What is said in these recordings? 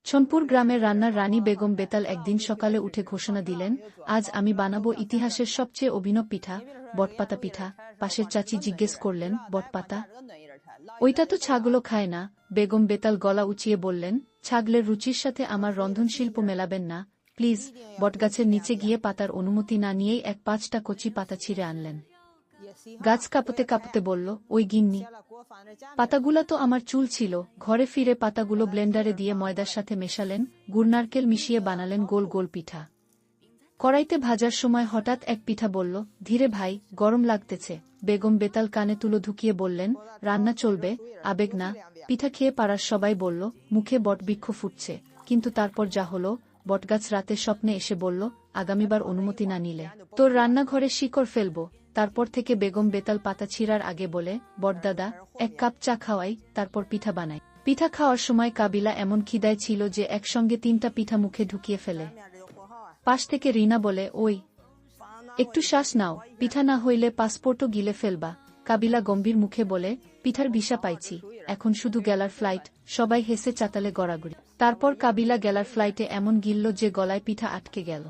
ছনপুর গ্রামের রান্নার রানী বেগম বেতাল একদিন সকালে উঠে ঘোষণা দিলেন, আজ আমি বানাবো ইতিহাসের সবচেয়ে অভিনব পিঠা, বটপাতা পিঠা। পাশের চাচি জিজ্ঞেস করলেন, বটপাতা? ওইটা তো ছাগলও খায় না। বেগম বেতাল গলা উঁচিয়ে বললেন, ছাগলের রুচির সাথে আমার রন্ধনশিল্প মেলাবেন না প্লিজ। বটগাছের নিচে গিয়ে পাতার অনুমতি না নিয়েই 5টা কচি পাতা ছিঁড়ে আনলেন। গাছ কাঁপতে কাঁপতে বলল, ওই গিন্নি, পাতাগুলা তো আমার চুল ছিল। ঘরে ফিরে পাতাগুলো ব্লেন্ডারে দিয়ে ময়দার সাথে মেশালেন, গুড়নারকেল মিশিয়ে বানালেন গোল গোল পিঠা। কড়াইতে ভাজার সময় হঠাৎ এক পিঠা বলল, ধীরে ভাই, গরম লাগতেছে। বেগম বেতাল কানে তুলো ঢুকিয়ে বললেন, রান্না চলবে, আবেগ না। পিঠা খেয়ে পাড়ার সবাই বলল, মুখে বটবৃক্ষ ফুটছে। কিন্তু তারপর যা হলো, বটগাছ রাতে স্বপ্নে এসে বলল, আগামীবার অনুমতি না নিলে তোর রান্নাঘরে শিকড় ফেলব। তারপর থেকে বেগম বেতাল পাতা ছিঁড়ার আগে বলে, বটদাদা, 1 কাপ চা খাওয়াই, তারপর পিঠা বানাই। পিঠা খাওয়ার সময় কাবিলা এমন খিদায় ছিল যে একসঙ্গে 3টা পিঠা মুখে ঢুকিয়ে ফেলে। পাশ থেকে রিনা বলে, ওই, একটু শ্বাস নাও, পিঠা না হইলে পাসপোর্টও গিলে ফেলবা। কাবিলা গম্ভীর মুখে বলে, পিঠার ভিসা পাইছি, এখন শুধু গেলার ফ্লাইট। সবাই হেসে চাতালে গড়াগড়ি। তারপর কাবিলা গেলার ফ্লাইটে এমন গিলল যে গলায় পিঠা আটকে গেল।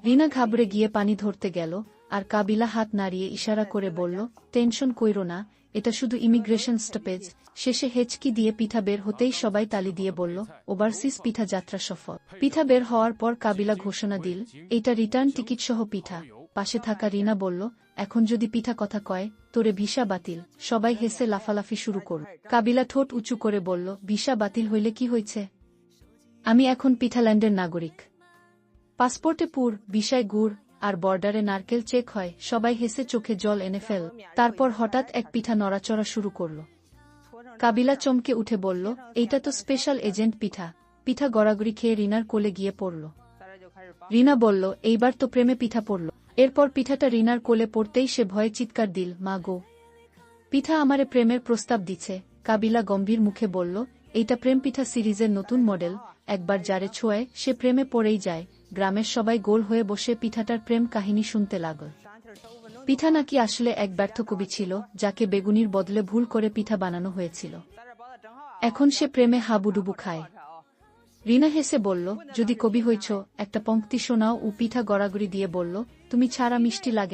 রিনা ঘাবড়ে গিয়ে পানি ধরতে গেল, আর কাবিলা হাত নাড়িয়ে ইশারা করে বলল, টেনশন কইরো না, এটা শুধু ইমিগ্রেশন স্টপেজ। শেষে হেঁচকি দিয়ে পিঠা বের হতেই সবাই তালি দিয়ে বলল, ওভারসিজ পিঠা যাত্রা সফল। পিঠা বের হওয়ার পর কাবিলা ঘোষণা দিল, এইটা রিটার্ন টিকিট সহ পিঠা। পাশে থাকা রিনা বলল, এখন যদি পিঠা কথা কয়, তোরে ভিসা বাতিল। সবাই হেসে লাফালাফি শুরু করল। কাবিলা ঠোঁট উঁচু করে বলল, ভিসা বাতিল হইলে কি হয়েছে? আমি এখন পিঠাল্যান্ডের নাগরিক। পাসপোর্টে পুর, ভিসায় গুড়, আর বর্ডারে নারকেল চেক হয়। সবাই হেসে চোখে জল এনে ফেল। তারপর হঠাৎ এক পিঠা নড়াচড়া শুরু করল। কাবিলা চমকে উঠে বলল, এইটা তো স্পেশাল এজেন্ট পিঠা। পিঠা গড়াগড়ি খেয়ে রিনার কোলে গিয়ে পড়ল। রিনা বলল, এইবার তো প্রেমে পিঠা পড়ল। এরপর পিঠাটা রিনার কোলে পড়তেই সে ভয়ে চিৎকার দিল, মা গো, পিঠা আমারে প্রেমের প্রস্তাব দিচ্ছে। কাবিলা গম্ভীর মুখে বলল, এইটা প্রেম পিঠা সিরিজের নতুন মডেল। একবার যারে ছোঁয় সে প্রেমে পড়েই যায়। গ্রামের সবাই গোল হয়ে বসে পিঠাটার প্রেম কাহিনী শুনতে লাগল। পিঠা নাকি আসলে এক ব্যর্থ কবি ছিল, যাকে বেগুনির বদলে ভুল করে পিঠা বানানো হয়েছিল। এখন সে প্রেমে হাবুডুবু খায়। রিনা হেসে বলল, যদি কবি হইছ, একটা পংক্তি শোনাও। ও পিঠা গড়াগড়ি দিয়ে বলল, তুমি ছাড়া মিষ্টি লাগে